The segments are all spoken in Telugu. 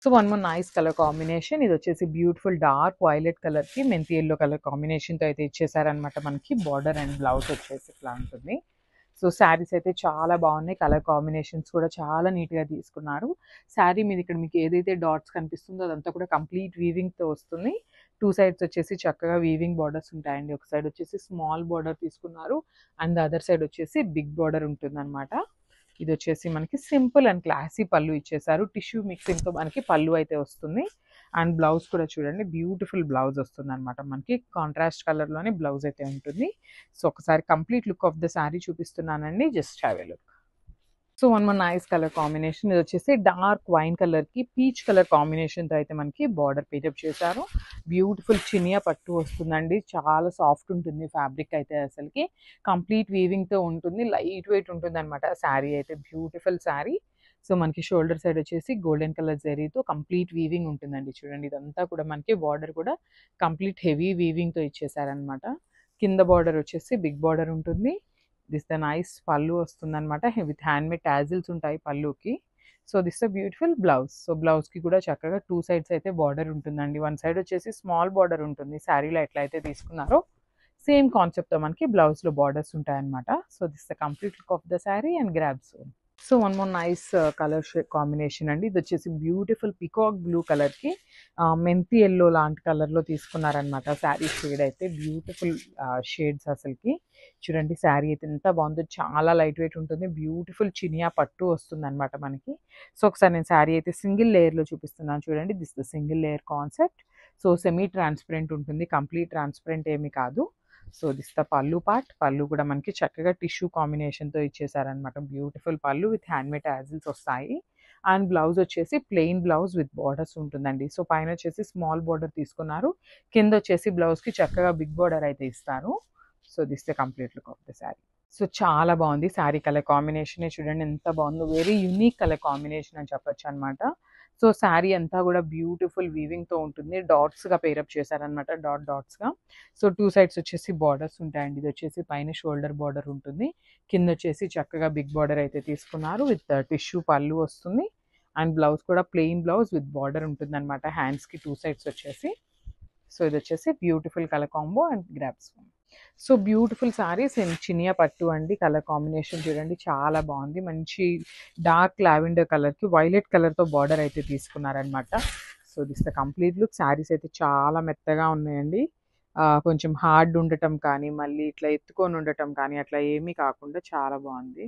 So one more nice colour combination. ఇది వచ్చేసి బ్యూటిఫుల్ డార్క్ వైలెట్ కలర్‌కి మెంతి యెల్లో కలర్ కాంబినేషన్‌తో అయితే ఇచ్చేసారనమాట మనకి. బార్డర్ అండ్ బ్లౌజ్ వచ్చేసి ఇట్లా ఉంటుంది. సో శారీస్ అయితే చాలా బాగున్నాయి. కలర్ కాంబినేషన్స్ కూడా చాలా నీట్‌గా తీసుకున్నారు. శారీ మీద ఇక్కడ మీకు ఏదైతే డాట్స్ కనిపిస్తుందో అదంతా కూడా కంప్లీట్ వీవింగ్‌తో వస్తుంది. 2 సైడ్స్ వచ్చేసి చక్కగా వీవింగ్ బార్డర్స్ ఉంటాయండి. ఒక సైడ్ వచ్చేసి స్మాల్ బార్డర్ తీసుకున్నారు. అండ్ అదర్ సైడ్ వచ్చేసి బిగ్ బార్డర్ ఉంటుందన్నమాట. ఇది వచ్చేసి మనకి సింపుల్ అండ్ క్లాసీ పళ్ళు ఇచ్చేసారు. టిష్యూ మిక్సింగ్‌తో మనకి పళ్ళు అయితే వస్తుంది. అండ్ బ్లౌజ్ కూడా చూడండి బ్యూటిఫుల్ బ్లౌజ్ వస్తుందన్నమాట మనకి. కాంట్రాస్ట్ కలర్‌లోనే బ్లౌజ్ అయితే ఉంటుంది. సో ఒకసారి complete look of the sari చూపిస్తున్నానండి. Just have a look. So one more nice colour combination. ఇది వచ్చేసి డార్క్ వైన్ కలర్‌కి పీచ్ కలర్ కాంబినేషన్‌తో అయితే మనకి బార్డర్ పేరప్ చేశారు. బ్యూటిఫుల్ చినియా పట్టు వస్తుందండి. చాలా సాఫ్ట్ ఉంటుంది ఫ్యాబ్రిక్ అయితే అసలకి. కంప్లీట్ వీవింగ్‌తో ఉంటుంది. లైట్ వెయిట్ ఉంటుందన్నమాట శారీ అయితే. బ్యూటిఫుల్ శారీ. సో మనకి షోల్డర్ సైడ్ వచ్చేసి గోల్డెన్ కలర్ జరీతో కంప్లీట్ వీవింగ్ ఉంటుందండి. చూడండి ఇదంతా కూడా మనకి బార్డర్ కూడా కంప్లీట్ హెవీ వీవింగ్‌తో ఇచ్చేసారనమాట. కింద బార్డర్ వచ్చేసి బిగ్ బార్డర్ ఉంటుంది. దిస్ ద నైస్ పళ్ళు వస్తుందన్నమాట. విత్ హ్యాండ్‌మేడ్ టాజిల్స్ ఉంటాయి పళ్ళుకి. So this the beautiful blouse. So బ్లౌజ్‌కి కూడా చక్కగా 2 సైడ్స్ అయితే బార్డర్ ఉంటుందండి. వన్ సైడ్ వచ్చేసి స్మాల్ బార్డర్ ఉంటుంది. శారీలో ఎట్లా అయితే తీసుకున్నారో సేమ్ కాన్సెప్ట్‌తో మనకి బ్లౌజ్‌లో బార్డర్స్ ఉంటాయన్నమాట. So this the complete look of the sari and grab soon. So one more nice colour combination అండి. ఇది వచ్చేసి బ్యూటిఫుల్ పికాక్ బ్లూ కలర్‌కి మెంతి యెల్లో లాంటి కలర్‌లో తీసుకున్నారనమాట. శారీ షేడ్ అయితే బ్యూటిఫుల్ షేడ్స్ అసలకి. చూడండి శారీ అయితే ఎంత బాగుందో. చాలా లైట్ వెయిట్ ఉంటుంది. బ్యూటిఫుల్ చినియా పట్టు వస్తుందనమాట మనకి. సో ఒకసారి నేను శారీ అయితే సింగిల్ లేయర్‌లో చూపిస్తున్నాను చూడండి. This the single layer concept. So semi transparent ఉంటుంది. కంప్లీట్ ట్రాన్స్పరెంట్ ఏమీ కాదు. సో దిస్ ద పళ్ళు పార్ట్. పళ్ళు కూడా మనకి చక్కగా టిష్యూ కాంబినేషన్‌తో ఇచ్చేసారనమాట. బ్యూటిఫుల్ పళ్ళు విత్ హ్యాండ్‌మేడ్ టాజిల్స్ వస్తాయి. అండ్ బ్లౌజ్ వచ్చేసి ప్లెయిన్ బ్లౌజ్ విత్ బార్డర్స్ ఉంటుందండి. సో పైన వచ్చేసి స్మాల్ బార్డర్ తీసుకున్నారు. కింద వచ్చేసి బ్లౌజ్‌కి చక్కగా బిగ్ బార్డర్ అయితే ఇస్తారు. So this the complete look of the sari. So చాలా బాగుంది. శారీ కలర్ కాంబినేషనే చూడండి ఎంత బాగుందో. వెరీ యూనిక్ కలర్ కాంబినేషన్ అని చెప్పొచ్చనమాట. సో శారీ అంతా కూడా బ్యూటిఫుల్ వీవింగ్‌తో ఉంటుంది. డాట్స్‌గా పేరప్ చేశారనమాట. డాట్స్‌గా. సో 2 సైడ్స్ వచ్చేసి బార్డర్స్ ఉంటాయండి. ఇది వచ్చేసి పైన షోల్డర్ బార్డర్ ఉంటుంది. కింద వచ్చేసి చక్కగా బిగ్ బార్డర్ అయితే తీసుకున్నారు. విత్ టిష్యూ పళ్ళు వస్తుంది. అండ్ బ్లౌజ్ కూడా ప్లెయిన్ బ్లౌజ్ విత్ బార్డర్ ఉంటుందన్నమాట. హ్యాండ్స్‌కి 2 సైడ్స్ వచ్చేసి. సో ఇదొచ్చేసి beautiful colour combo and grabs. So beautiful saris and చినియా పట్టు అండి. కలర్ కాంబినేషన్ చూడండి చాలా బాగుంది. మంచి డార్క్ లావెండర్ కలర్‌కి వైలెట్ కలర్‌తో బార్డర్ అయితే తీసుకున్నారనమాట. So this the complete look. Saris అయితే చాలా మెత్తగా ఉన్నాయండి. కొంచెం హార్డ్ ఉండటం కానీ, మళ్ళీ ఇట్లా ఎత్తుకొని ఉండటం కానీ అట్లా ఏమీ కాకుండా చాలా బాగుంది.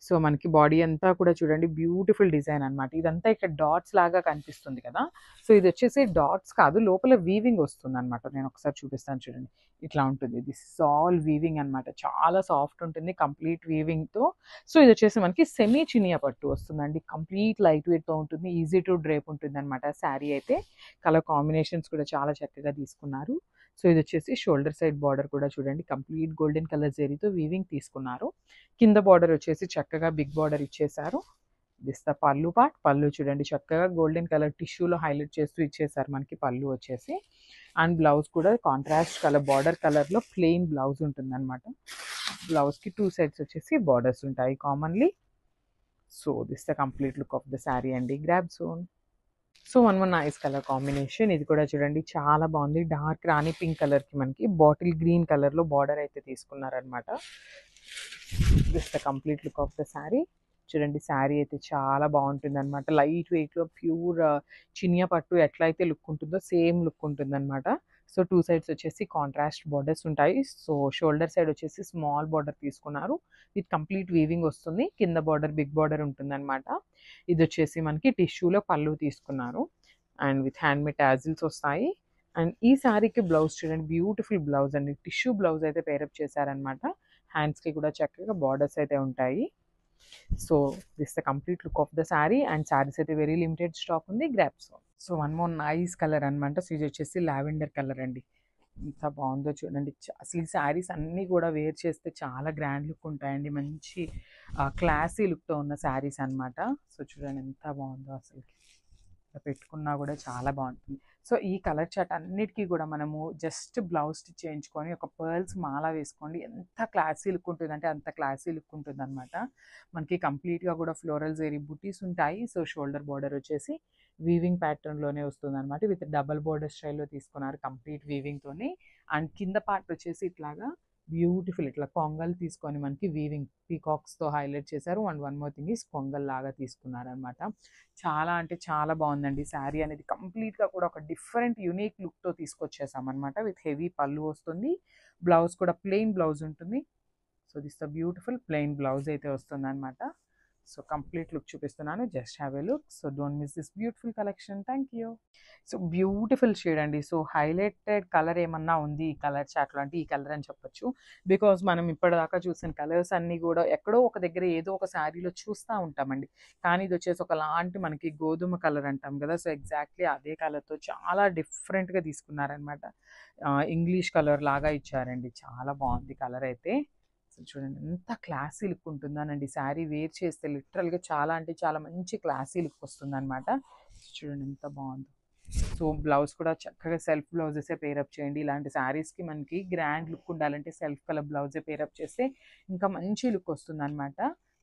సో మనకి బాడీ అంతా కూడా చూడండి బ్యూటిఫుల్ డిజైన్ అనమాట. ఇదంతా ఇక్కడ డాట్స్ లాగా కనిపిస్తుంది కదా! సో ఇదొచ్చేసి డాట్స్ కాదు. లోపల వీవింగ్ వస్తుందనమాట. నేను ఒకసారి చూపిస్తాను చూడండి. ఇట్లా ఉంటుంది. దిస్ ఇస్ ఆల్ వీవింగ్ అనమాట. చాలా సాఫ్ట్ ఉంటుంది. కంప్లీట్ వీవింగ్‌తో. సో ఇదొచ్చేసి మనకి సెమీ చినియా పట్టు వస్తుందండి. కంప్లీట్ లైట్ వెయిట్‌తో ఉంటుంది. ఈజీ టు డ్రేప్ ఉంటుందనమాట శారీ అయితే. కలర్ కాంబినేషన్స్ కూడా చాలా చక్కగా తీసుకున్నారు. సో ఇదొచ్చేసి షోల్డర్ సైడ్ బార్డర్ కూడా చూడండి కంప్లీట్ గోల్డెన్ కలర్ జరీతో వీవింగ్ తీసుకున్నారు. కింద బార్డర్ వచ్చేసి చక్కగా బిగ్ బార్డర్ ఇచ్చేసారు. దిస్ ద పళ్ళు పార్ట్. పళ్ళు చూడండి చక్కగా గోల్డెన్ కలర్ టిష్యూలో హైలైట్ చేస్తూ ఇచ్చేసారు మనకి పళ్ళు వచ్చేసి. అండ్ బ్లౌజ్ కూడా కాంట్రాస్ట్ కలర్ బార్డర్ కలర్‌లో ప్లెయిన్ బ్లౌజ్ ఉంటుందన్నమాట. బ్లౌజ్‌కి 2 సైడ్స్ వచ్చేసి బార్డర్స్ ఉంటాయి commonly. So this the complete look of the sari అండి. Grab soon. So one more nice colour combination. ఇది కూడా చూడండి చాలా బాగుంది. డార్క్ రాణి పింక్ కలర్‌కి మనకి బాటిల్ గ్రీన్ కలర్‌లో బార్డర్ అయితే తీసుకున్నారనమాట. This the complete look of the sari. చూడండి శారీ అయితే చాలా బాగుంటుందన్నమాట. లైట్ వెయిట్‌లో ప్యూర్ చినియా పట్టు ఎట్లయితే లుక్ ఉంటుందో సేమ్ లుక్ ఉంటుందన్నమాట. సో 2 సైడ్స్ వచ్చేసి కాంట్రాస్ట్ బార్డర్స్ ఉంటాయి. సో షోల్డర్ సైడ్ వచ్చేసి స్మాల్ బార్డర్ తీసుకున్నారు. విత్ కంప్లీట్ వీవింగ్ వస్తుంది. కింద బార్డర్ బిగ్ బార్డర్ ఉంటుందన్నమాట. ఇదొచ్చేసి మనకి టిష్యూలో పళ్ళు తీసుకున్నారు. అండ్ విత్ హ్యాండ్‌మేడ్ టాజిల్స్ వస్తాయి. అండ్ ఈ శారీకి బ్లౌజ్ చూడండి బ్యూటిఫుల్ బ్లౌజ్ అండి. టిష్యూ బ్లౌజ్ అయితే పేరప్ చేశారనమాట. హ్యాండ్స్‌కి కూడా చక్కగా బార్డర్స్ అయితే ఉంటాయి. So this the complete look of the sari. And saris అయితే వెరీ లిమిటెడ్ స్టాక్ ఉంది. Grabs. So one more nice colour అనమాట. సో ఇది వచ్చేసి లావెండర్ కలర్ అండి. ఎంత బాగుందో చూడండి. అసలు ఈ శారీస్ అన్నీ కూడా వేర్ చేస్తే చాలా గ్రాండ్ లుక్ ఉంటాయండి. మంచి క్లాసీ లుక్‌తో ఉన్న శారీస్ అనమాట. సో చూడండి ఎంత బాగుందో అసలుకి. ఇలా పెట్టుకున్నా కూడా చాలా బాగుంటుంది. సో ఈ కలర్ చార్ట్ అన్నిటికీ కూడా మనము జస్ట్ బ్లౌజ్ స్టిచ్ చేయించుకొని ఒక పర్ల్స్ మాల వేసుకోండి. ఎంత క్లాసీ లుక్ ఉంటుందంటే అంత క్లాసీ లుక్ ఉంటుందన్నమాట. మనకి కంప్లీట్‌గా కూడా ఫ్లోరల్ జరీ బుటీస్ ఉంటాయి. సో షోల్డర్ బార్డర్ వచ్చేసి వీవింగ్ ప్యాటర్న్లోనే వస్తుంది అనమాట. విత్ డబల్ బోర్డర్ స్టైల్లో తీసుకున్నారు కంప్లీట్ వీవింగ్తోని. అండ్ కింద పార్ట్ వచ్చేసి ఇట్లాగా బ్యూటిఫుల్ ఇట్లా కొంగల్ తీసుకొని మనకి వీవింగ్ పీకాక్స్తో హైలైట్ చేశారు. And one more thing is కొంగల్ లాగా తీసుకున్నారనమాట. చాలా అంటే చాలా బాగుందండి శారీ అనేది. కంప్లీట్గా కూడా ఒక డిఫరెంట్ యూనిక్ లుక్తో తీసుకొచ్చేసామన్నమాట. విత్ హెవీ పళ్ళు వస్తుంది. బ్లౌజ్ కూడా ప్లెయిన్ బ్లౌజ్ ఉంటుంది. So this the beautiful plain blouse అయితే వస్తుంది అనమాట. సో కంప్లీట్ లుక్ చూపిస్తున్నాను, just have a look. So don't miss this beautiful collection. Thank you. So beautiful shade అండి. సో హైలైటెడ్ కలర్ ఏమన్నా ఉంది ఈ కలర్ చాట్లో అంటే ఈ కలర్ అని చెప్పొచ్చు. బికాజ్ మనం ఇప్పటిదాకా చూసిన కలర్స్ అన్నీ కూడా ఎక్కడో ఒక దగ్గర ఏదో ఒక శారీలో చూస్తూ ఉంటామండి. కానీ ఇది వచ్చేసి ఒకలాంటి మనకి గోధుమ కలర్ అంటాం కదా. సో ఎగ్జాక్ట్లీ అదే కలర్తో చాలా డిఫరెంట్గా తీసుకున్నారనమాట. ఇంగ్లీష్ కలర్ లాగా ఇచ్చారండి. చాలా బాగుంది కలర్ అయితే. చూడండి ఎంత క్లాసీ లుక్ ఉంటుందనండి. శారీ వేర్ చేస్తే లిటరల్గా చాలా అంటే చాలా మంచి క్లాసీ లుక్ వస్తుంది అనమాట. చూడండి ఎంత బాగుందో. సో బ్లౌజ్ కూడా చక్కగా సెల్ఫ్ బ్లౌజెసే పేరప్ చేయండి. ఇలాంటి శారీస్కి మనకి గ్రాండ్ లుక్ ఉండాలంటే సెల్ఫ్ కలర్ బ్లౌజే పేరప్ చేస్తే ఇంకా మంచి లుక్ వస్తుంది అనమాట.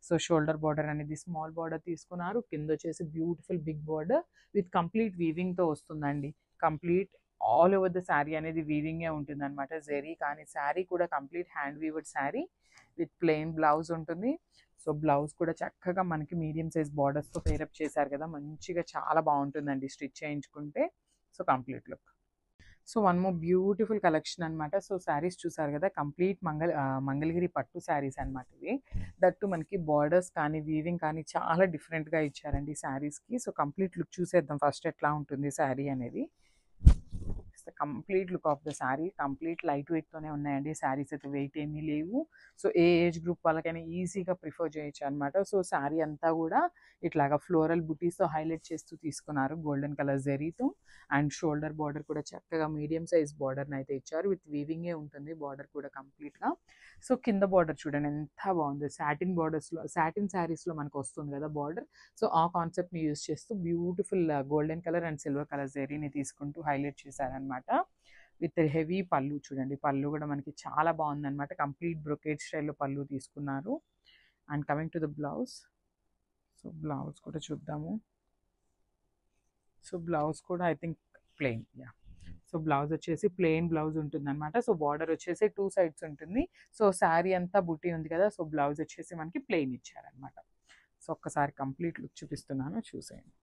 సో షోల్డర్ బార్డర్ అనేది స్మాల్ బార్డర్ తీసుకున్నారు. కింద వచ్చేసి beautiful big border with complete వీవింగ్తో వస్తుందండి. Complete all over the sari అనేది వీవింగే ఉంటుంది అనమాట. జెరీ కానీ శారీ కూడా complete hand weaved sari with plain blouse ఉంటుంది. సో బ్లౌజ్ కూడా చక్కగా మనకి మీడియం సైజ్ బార్డర్స్తో పేరప్ చేశారు కదా, మంచిగా చాలా బాగుంటుందండి స్టిచ్ చేయించుకుంటే. So complete look. So one more beautiful collection అనమాట. సో శారీస్ చూసారు కదా, కంప్లీట్ మంగళగిరి పట్టు శారీస్ అనమాట ఇవి. దట్టు మనకి బార్డర్స్ కానీ వీవింగ్ కానీ చాలా డిఫరెంట్గా ఇచ్చారండి శారీస్కి. సో కంప్లీట్ లుక్ చూసేద్దాం ఫస్ట్ ఎట్లా ఉంటుంది శారీ అనేది. Complete look of the sari. Complete light వెయిట్తోనే ఉన్నాయండి శారీస్ అయితే, వెయిట్ ఏమీ లేవు. సో ఏ ఏజ్ గ్రూప్ వాళ్ళకైనా ఈజీగా ప్రిఫర్ చేయొచ్చు అనమాట. సో శారీ అంతా కూడా ఇట్లాగా ఫ్లోరల్ బుటీస్తో హైలైట్ చేస్తూ తీసుకున్నారు గోల్డెన్ కలర్ జెరీతో. అండ్ షోల్డర్ బార్డర్ కూడా చక్కగా మీడియం సైజ్ బార్డర్ని అయితే ఇచ్చారు. విత్ వీవింగే ఉంటుంది బార్డర్ కూడా కంప్లీట్గా. సో కింద బార్డర్ చూడండి ఎంత బాగుంది. సాటిన్ బార్డర్స్లో, సాటిన్ శారీస్లో మనకు వస్తుంది కదా బార్డర్. సో ఆ కాన్సెప్ట్ని యూజ్ చేస్తూ beautiful golden colour and silver colour జెరీని తీసుకుంటూ హైలైట్ చేశారనమాట. విత్ హెవీ పళ్ళు చూడండి. పళ్ళు కూడా మనకి చాలా బాగుందన్నమాట. కంప్లీట్ బ్రొకేడ్ స్టైల్లో పళ్ళు తీసుకున్నారు. And coming to the blouse. So blouse కూడా చూద్దాము. సో బ్లౌజ్ కూడా I think plain. Yeah. So blouse వచ్చేసి ప్లెయిన్ బ్లౌజ్ ఉంటుంది అనమాట. సో బార్డర్ వచ్చేసి 2 sides ఉంటుంది. సో శారీ అంతా బుట్టి ఉంది కదా. సో బ్లౌజ్ వచ్చేసి మనకి ప్లెయిన్ ఇచ్చారనమాట. సో ఒక్కసారి కంప్లీట్ లుక్ చూపిస్తున్నాను, చూసేయండి.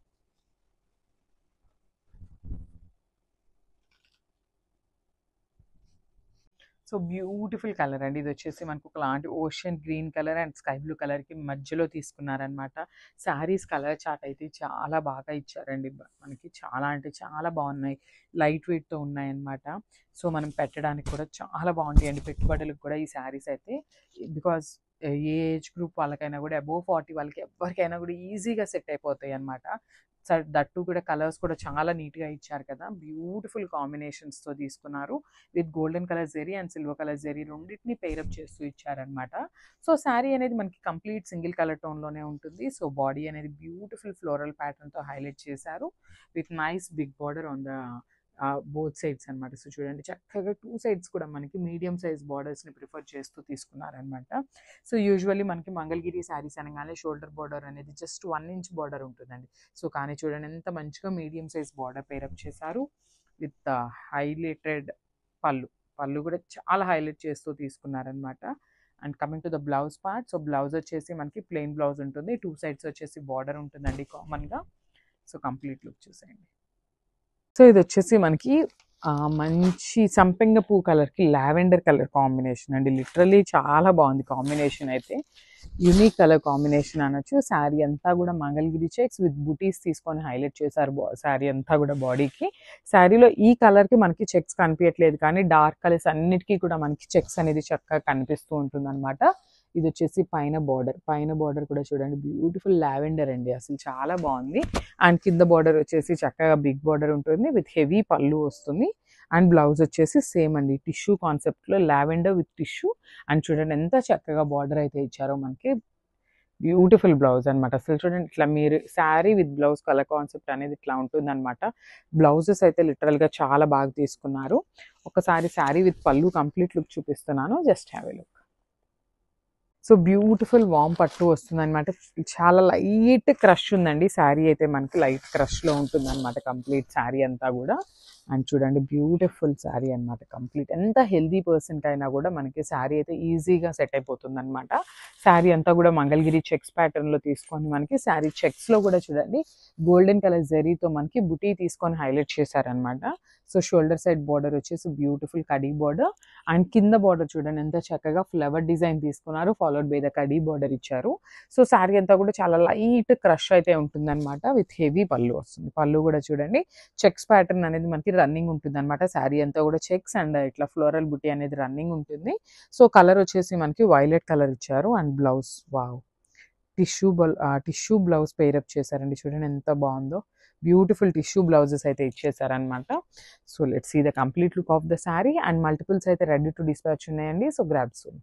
సో బ్యూటిఫుల్ కలర్ అండి. ఇది వచ్చేసి మనకు ఒకలాంటి ocean green colour and sky blue కలర్కి మధ్యలో తీసుకున్నారనమాట. శారీస్ కలర్ చార్ట్ అయితే చాలా బాగా ఇచ్చారండి. మనకి చాలా అంటే చాలా బాగున్నాయి. లైట్ వెయిట్తో ఉన్నాయన్నమాట. సో మనం పెట్టడానికి కూడా చాలా బాగుంటాయండి. పెట్టుబడులకు కూడా ఈ శారీస్ అయితే. బికాజ్ ఏ ఏజ్ గ్రూప్ వాళ్ళకైనా కూడా అబోవ్ 40 వాళ్ళకి ఎవరికైనా కూడా ఈజీగా సెట్ అయిపోతాయి అనమాట. దట్టు కూడా కలర్స్ కూడా చాలా నీట్గా ఇచ్చారు కదా. బ్యూటిఫుల్ కాంబినేషన్స్తో తీసుకున్నారు. With golden colour zari and silver colour zari రెండింటిని పేరప్ చేస్తూ ఇచ్చారనమాట. సో శారీ అనేది మనకి కంప్లీట్ సింగిల్ కలర్ టోన్లోనే ఉంటుంది. సో బాడీ అనేది బ్యూటిఫుల్ ఫ్లోరల్ ప్యాటర్న్తో హైలైట్ చేశారు. With nice big border on the both sides అనమాట. సో చూడండి చక్కగా 2 sides కూడా మనకి మీడియం సైజ్ బార్డర్స్ని ప్రిఫర్ చేస్తూ తీసుకున్నారనమాట. సో యూజువల్లీ మనకి మంగళగిరి శారీస్ అనగానే షోల్డర్ బార్డర్ అనేది జస్ట్ 1 inch బార్డర్ ఉంటుందండి. సో కానీ చూడండి ఎంత మంచిగా మీడియం సైజ్ బార్డర్ పేరప్ చేశారు. విత్ హైలైటెడ్ పళ్ళు. పళ్ళు కూడా చాలా హైలైట్ చేస్తూ తీసుకున్నారనమాట. And coming to the blouse part. So blouse వచ్చేసి మనకి ప్లెయిన్ బ్లౌజ్ ఉంటుంది. 2 sides వచ్చేసి బార్డర్ ఉంటుందండి కామన్గా. సో కంప్లీట్ లుక్ చూసేయండి. సో ఇది వచ్చేసి మనకి మంచి సంపెంగ పూ కలర్కి లావెండర్ కలర్ కాంబినేషన్ అండి. లిటరలీ చాలా బాగుంది కాంబినేషన్ అయితే. యూనిక్ కలర్ కాంబినేషన్ అనొచ్చు. శారీ అంతా కూడా మంగళగిరి చెక్స్ విత్ బుటీస్ తీసుకొని హైలైట్ చేశారు శారీ అంతా కూడా బాడీకి. శారీలో ఈ కలర్కి మనకి చెక్స్ కనిపించట్లేదు, కానీ డార్క్ కలర్స్ అన్నిటికీ కూడా మనకి చెక్స్ అనేది చక్కగా కనిపిస్తూ ఉంటుంది అనమాట. ఇది వచ్చేసి పైన బార్డర్ కూడా చూడండి బ్యూటిఫుల్ లావెండర్ అండి, అసలు చాలా బాగుంది. అండ్ కింద బార్డర్ వచ్చేసి చక్కగా బిగ్ బార్డర్ ఉంటుంది విత్ హెవీ పళ్ళు వస్తుంది. అండ్ బ్లౌజ్ వచ్చేసి సేమ్ అండి, టిష్యూ కాన్సెప్ట్లో లావెండర్ విత్ టిష్యూ. అండ్ చూడండి ఎంత చక్కగా బార్డర్ అయితే ఇచ్చారో మనకి. బ్యూటిఫుల్ బ్లౌజ్ అనమాట. అసలు చూడండి ఇట్లా మీరు sari with blouse colour concept అనేది ఇట్లా ఉంటుంది అనమాట. బ్లౌజెస్ అయితే లిటరల్గా చాలా బాగా తీసుకున్నారు. ఒకసారి శారీ విత్ పళ్ళు కంప్లీట్ లుక్ చూపిస్తున్నాను, just have a look. So beautiful వామ్ పట్టు వస్తుందన్నమాట. చాలా లైట్ క్రష్ ఉందండి శారీ అయితే, మనకి లైట్ క్రష్లో ఉంటుందన్నమాట కంప్లీట్ శారీ అంతా కూడా. అండ్ చూడండి బ్యూటిఫుల్ శారీ అన్నమాట కంప్లీట్. ఎంత హెల్దీ పర్సన్కైనా కూడా మనకి శారీ అయితే ఈజీగా సెట్ అయిపోతుంది అనమాట. శారీ అంతా కూడా మంగళగిరి చెక్స్ ప్యాటర్న్లో తీసుకొని మనకి శారీ చెక్స్లో కూడా చూడండి గోల్డెన్ కలర్ జరీతో మనకి బుటీ తీసుకొని హైలైట్ చేశారనమాట. సో షోల్డర్ సైడ్ బార్డర్ వచ్చేసి బ్యూటిఫుల్ కడీ బార్డర్, అండ్ కింద బార్డర్ చూడండి ఎంత చక్కగా ఫ్లవర్ డిజైన్ తీసుకున్నారు, followed by the khadi border ఇచ్చారు. సో శారీ అంతా కూడా చాలా లైట్ క్రష్ అయితే ఉంటుందన్నమాట, విత్ హెవీ పళ్ళు వస్తుంది. పళ్ళు కూడా చూడండి చెక్స్ ప్యాటర్న్ అనేది మనకి రన్నింగ్ ఉంటుంది అనమాట. శారీ అంతా కూడా చెక్స్ అండ్ ఇట్లా ఫ్లోరల్ బుటీ అనేది రన్నింగ్ ఉంటుంది. సో కలర్ వచ్చేసి మనకి వైలెట్ కలర్ ఇచ్చారు. And blouse wow tissue blouse pair up చేశారండి, చూడండి ఎంత బాగుందో. బ్యూటిఫుల్ టిష్యూ బ్లౌజెస్ అయితే ఇచ్చేసారనమాట. So let's see the complete look of the sari. And multiples అయితే రెడీ టు డిస్పాచ్ ఉన్నాయండి. So grab soon.